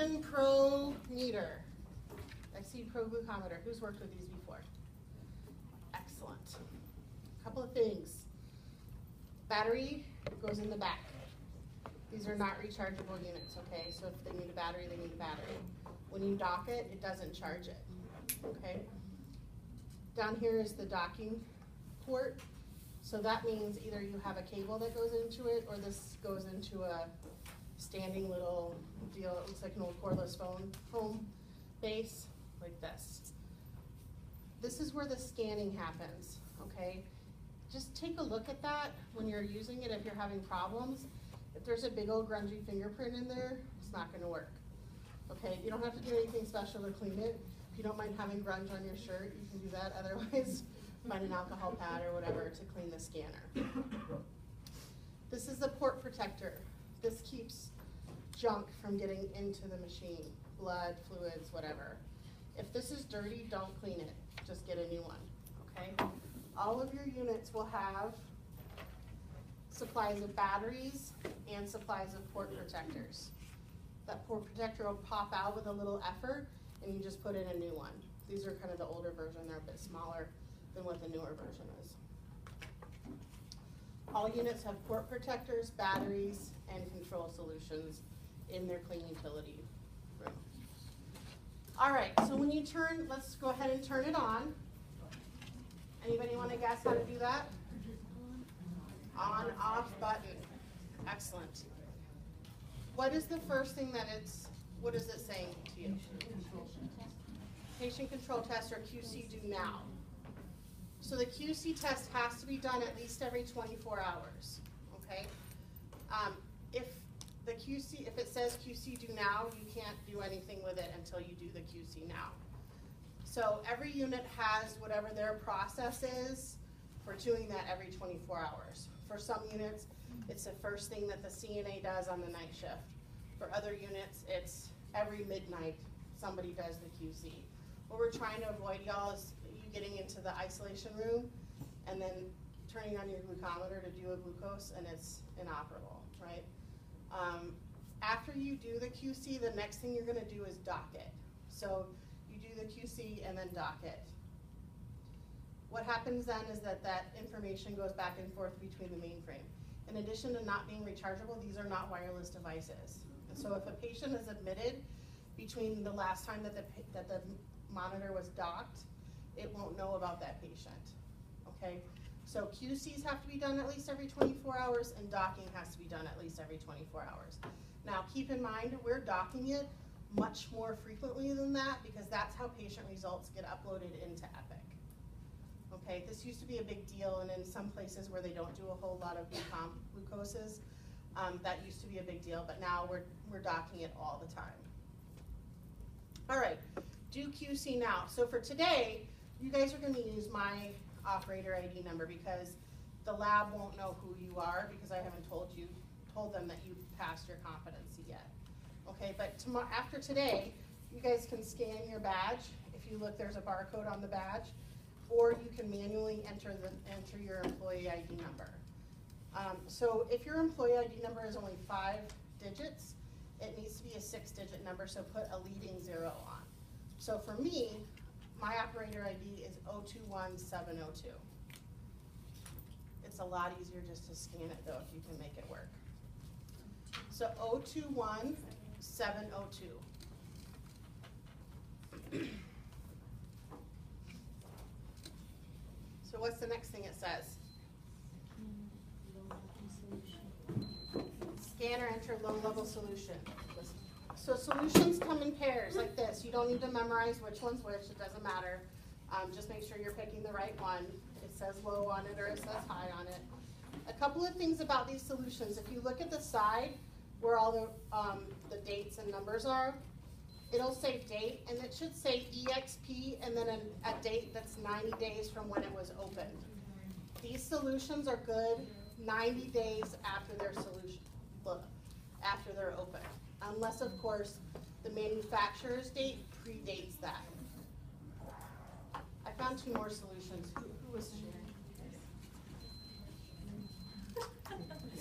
Xceed Pro meter, Xceed Pro glucometer. Who's worked with these before? Excellent. A couple of things. Battery goes in the back. These are not rechargeable units, okay? So if they need a battery, they need a battery. When you dock it, it doesn't charge it, okay? Down here is the docking port. So that means either you have a cable that goes into it, or this goes into a standing little deal. It looks like an old cordless phone home base, like this. This is where the scanning happens, okay? Just take a look at that when you're using it if you're having problems. If there's a big old grungy fingerprint in there, it's not gonna work. Okay, you don't have to do anything special to clean it. If you don't mind having grunge on your shirt, you can do that. Otherwise, find an alcohol pad or whatever to clean the scanner. This is the port protector. This keeps junk from getting into the machine, blood, fluids, whatever. If this is dirty, don't clean it. Just get a new one, okay? All of your units will have supplies of batteries and supplies of port protectors. That port protector will pop out with a little effort, and you just put in a new one. These are kind of the older version. They're a bit smaller than what the newer version is. All units have port protectors, batteries, and control solutions in their clean utility room. All right, so when you turn, let's go ahead and turn it on. Anybody want to guess how to do that? On, off button. Excellent. What is the first thing that what is it saying to you? Patient control test or QC do now. So the QC test has to be done at least every 24 hours, okay? If it says QC do now, you can't do anything with it until you do the QC now. So every unit has whatever their process is for doing that every 24 hours. For some units, it's the first thing that the CNA does on the night shift. For other units, it's every midnight somebody does the QC. What we're trying to avoid, y'all, is you getting into the isolation room and then turning on your glucometer to do a glucose and it's inoperable, right? After you do the QC, the next thing you're gonna do is dock it. So you do the QC and then dock it. What happens then is that information goes back and forth between the mainframe. In addition to not being rechargeable, these are not wireless devices. And so if a patient is admitted between the last time that the monitor was docked, it won't know about that patient, okay? So QCs have to be done at least every 24 hours and docking has to be done at least every 24 hours. Now keep in mind, we're docking it much more frequently than that because that's how patient results get uploaded into Epic. Okay, this used to be a big deal, and in some places where they don't do a whole lot of glucoses, that used to be a big deal, but now we're docking it all the time. All right, do QC now. So for today, you guys are going to use my operator ID number because the lab won't know who you are because I haven't told them that you passed your competency yet. Okay, but tomorrow, after today, you guys can scan your badge. If you look, there's a barcode on the badge, or you can manually enter your employee ID number. So if your employee ID number is only 5 digits, it needs to be a 6-digit number, so put a leading 0 on. So for me, my operator ID is 021702. It's a lot easier just to scan it though, if you can make it work. So 021702. So what's the next thing it says? Scan or enter low-level solution. So solutions come in pairs like this. You don't need to memorize which one's which, it doesn't matter. Just make sure you're picking the right one. It says low on it or it says high on it. A couple of things about these solutions. If you look at the side where all the dates and numbers are, it'll say date, and it should say EXP and then a date that's 90 days from when it was opened. These solutions are good 90 days after their after they're open. Unless, of course, the manufacturer's date predates that. I found 2 more solutions. Who was sharing?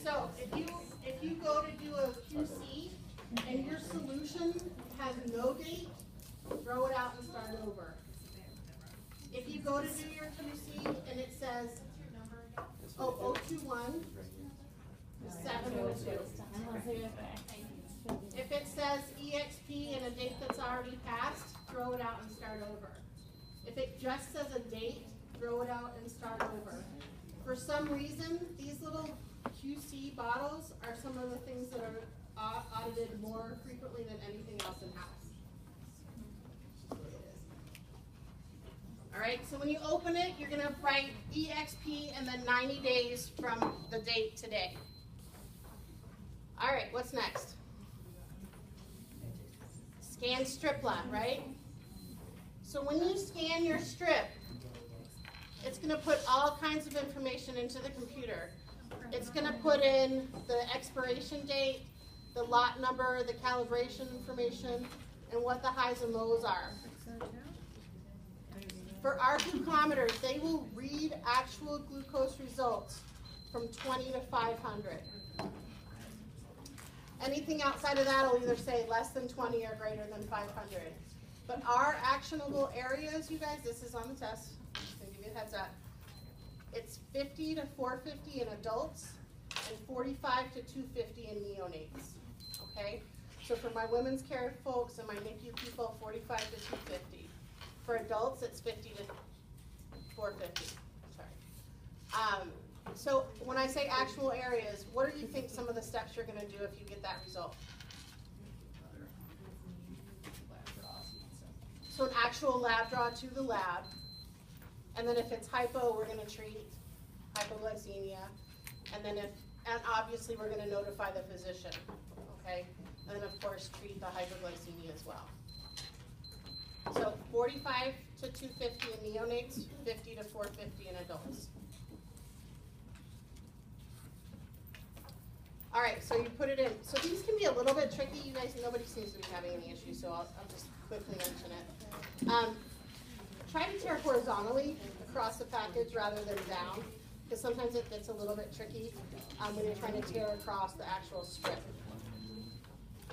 So if you go to do a QC, and your solution has no date, throw it out and start over. If you go to do your QC and it says, 021 702. If it says EXP and a date that's already passed, throw it out and start over. If it just says a date, throw it out and start over. For some reason, these little QC bottles are some of the things that are audited more frequently than anything else in-house. All right, so when you open it, you're gonna write EXP and then 90 days from the date today. All right, what's next? Scan strip lab, right? So when you scan your strip, it's gonna put all kinds of information into the computer. It's gonna put in the expiration date, the lot number, the calibration information, and what the highs and lows are. For our glucometers, they will read actual glucose results from 20 to 500. Anything outside of that will either say less than 20 or greater than 500. But our actionable areas, you guys, this is on the test, I'm gonna give you a heads up. It's 50 to 450 in adults and 45 to 250 in neonates, okay? So for my women's care folks and my NICU people, 45 to 250. For adults, it's 50 to 450, sorry. So when I say actual areas, what do you think some of the steps you're gonna do if you get that result? So an actual lab draw to the lab, and then if it's hypo, we're gonna treat hypoglycemia, and obviously we're gonna notify the physician, okay? And then of course treat the hypoglycemia as well. So 45 to 250 in neonates, 50 to 450 in adults. All right, so you put it in. So these can be a little bit tricky. You guys, nobody seems to be having any issues, so I'll just quickly mention it. Try to tear horizontally across the package rather than down, because sometimes it gets a little bit tricky when you're trying to tear across the actual strip.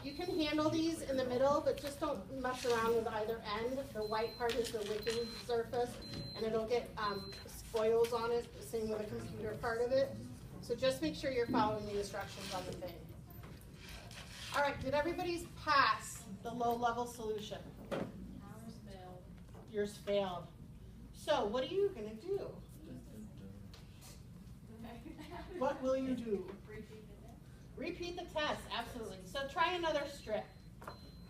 You can handle these in the middle, but just don't mess around with either end. The white part is the wicking surface, and it'll get spoils on it, same with the computer part of it. So just make sure you're following the instructions on the thing. All right, did everybody's pass the low-level solution? Ours failed. Yours failed. So what are you gonna do? What will you do? Repeat the test, absolutely. So try another strip.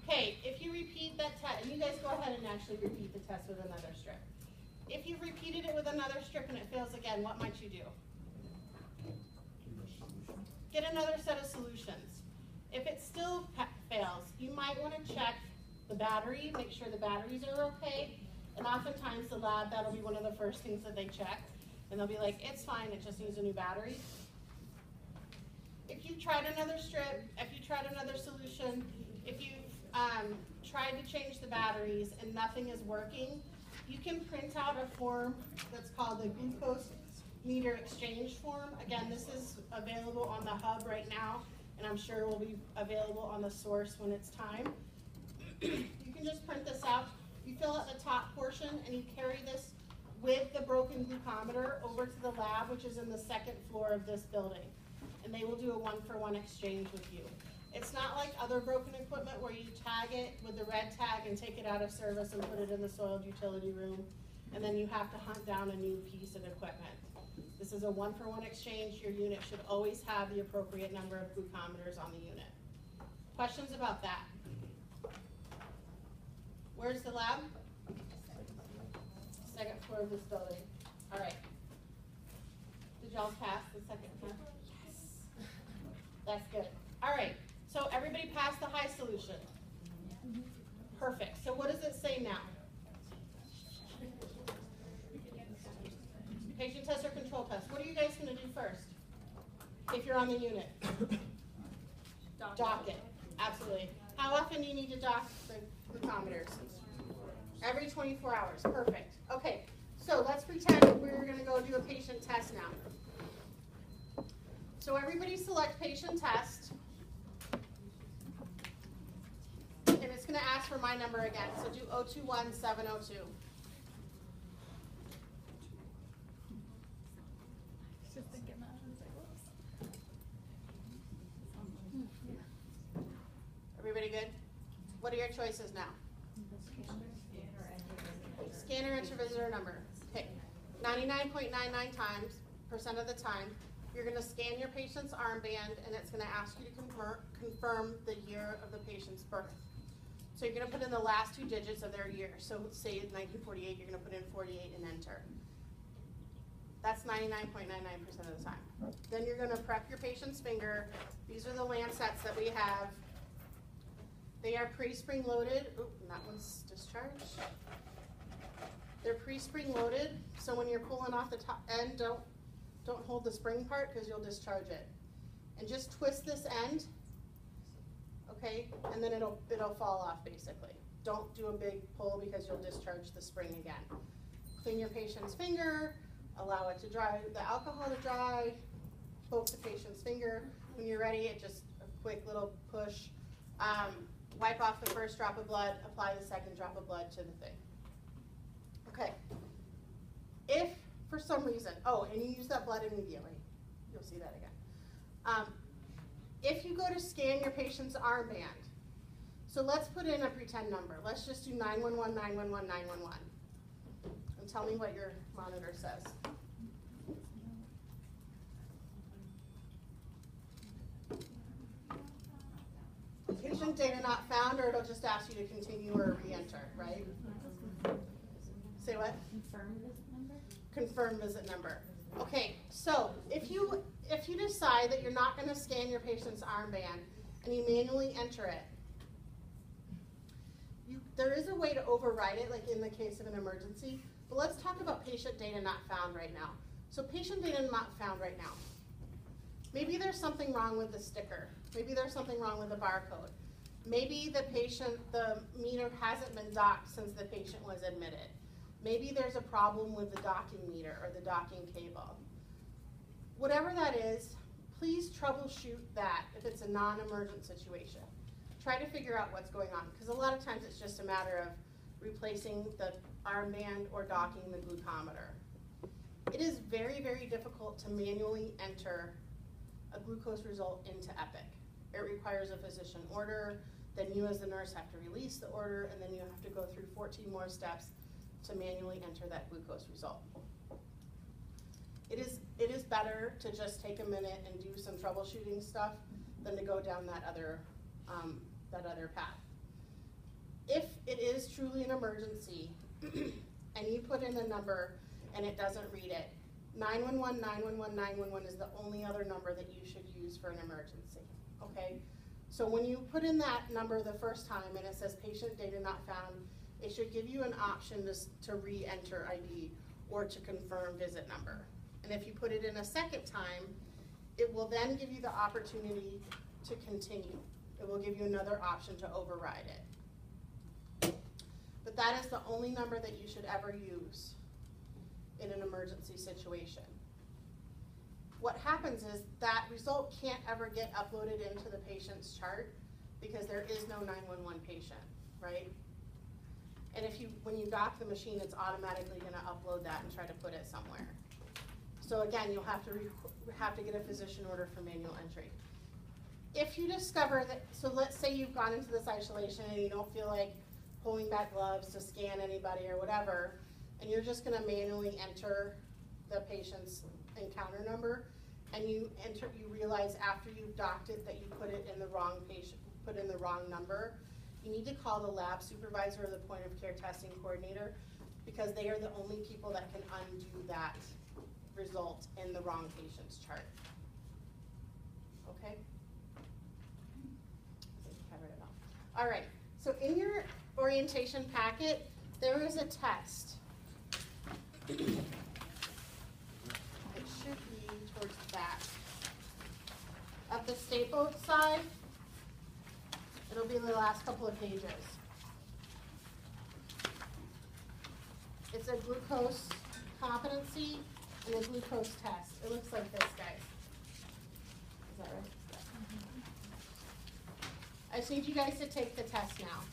Okay, if you repeat that test, and you guys go ahead and actually repeat the test with another strip. If you've repeated it with another strip and it fails again, what might you do? Get another set of solutions. If it still fails, you might want to check the battery, make sure the batteries are okay, and oftentimes the lab, that'll be one of the first things that they check, and they'll be like, it's fine, it just needs a new battery. If you've tried another strip, if you tried another solution, if you've tried to change the batteries and nothing is working, you can print out a form that's called the glucose meter exchange form. Again, this is available on the hub right now, and I'm sure it will be available on the source when it's time. You can just print this out. You fill out the top portion and you carry this with the broken glucometer over to the lab, which is in the second floor of this building. And they will do a one-for-one exchange with you. It's not like other broken equipment where you tag it with the red tag and take it out of service and put it in the soiled utility room, and then you have to hunt down a new piece of equipment. This is a one-for-one exchange. Your unit should always have the appropriate number of glucometers on the unit. Questions about that? Where's the lab? Second floor of this building. All right. Did y'all pass the second time? Yes. That's good. All right. So everybody passed the high solution. Perfect. So what does it say now? Patient test or control test. What are you guys going to do first? If you're on the unit? Dock it. Absolutely. How often do you need to dock the glucometers? Every 24 hours. Perfect. Okay. So let's pretend we're going to go do a patient test now. So everybody select patient test. ask for my number again, so do 021702. Just thinking that, I was like, whoops. Everybody good? What are your choices now? Scanner, enter visitor number. Okay, 99.99% of the time, you're gonna scan your patient's armband and it's gonna ask you to confirm the year of the patient's birth. So you're gonna put in the last 2 digits of their year. So say it's 1948, you're gonna put in 48 and enter. That's 99.99% of the time. Then you're gonna prep your patient's finger. These are the Lancets that we have. They are pre-spring loaded. Oop, and that one's discharged. They're pre-spring loaded, so when you're pulling off the top end, don't hold the spring part because you'll discharge it. And just twist this end, okay, and then it'll fall off basically. Don't do a big pull because you'll discharge the spring again. Clean your patient's finger, allow it to dry, the alcohol to dry, poke the patient's finger. When you're ready, it just a quick little push. Wipe off the first drop of blood, apply the second drop of blood to the thing. Okay. If for some reason, oh, and you use that blood immediately. You'll see that again. If you go to scan your patient's armband, so let's put in a pretend number. Let's just do 911, 911, 911. And tell me what your monitor says. Patient data not found, or it'll just ask you to continue or re-enter, right? Say what? Confirm visit number? Confirm visit number. Okay, so if you decide that you're not going to scan your patient's armband and you manually enter it, there is a way to override it, like in the case of an emergency. But let's talk about patient data not found right now. So patient data not found right now. Maybe there's something wrong with the sticker. Maybe there's something wrong with the barcode. Maybe the meter hasn't been docked since the patient was admitted. Maybe there's a problem with the docking meter or the docking cable. Whatever that is, please troubleshoot that if it's a non-emergent situation. Try to figure out what's going on, because a lot of times it's just a matter of replacing the armband or docking the glucometer. It is very, very difficult to manually enter a glucose result into Epic. It requires a physician order, then you as the nurse have to release the order, and then you have to go through 14 more steps to manually enter that glucose result. It is better to just take a minute and do some troubleshooting stuff than to go down that other path. If it is truly an emergency and you put in a number and it doesn't read it, 911, 911, 911 is the only other number that you should use for an emergency, okay? So when you put in that number the first time and it says patient data not found, it should give you an option to re-enter ID or to confirm visit number. And if you put it in a second time, it will then give you the opportunity to continue. It will give you another option to override it. But that is the only number that you should ever use in an emergency situation. What happens is that result can't ever get uploaded into the patient's chart because there is no 911 patient, right? And when you dock the machine, it's automatically going to upload that and try to put it somewhere. So again, you'll have to get a physician order for manual entry. If you discover that, so let's say you've gone into this isolation and you don't feel like pulling back gloves to scan anybody or whatever, and you're just going to manually enter the patient's encounter number, and you realize after you've docked it that you put it in the wrong number, you need to call the lab supervisor or the point of care testing coordinator, because they are the only people that can undo that result in the wrong patient's chart. Okay? I think I covered it all. All right, so in your orientation packet, there is a test. It should be towards the back. At the stapled side, it'll be the last couple of pages. It's a glucose competency and a glucose test. It looks like this, guys. Is that right? I just need you guys to take the test now.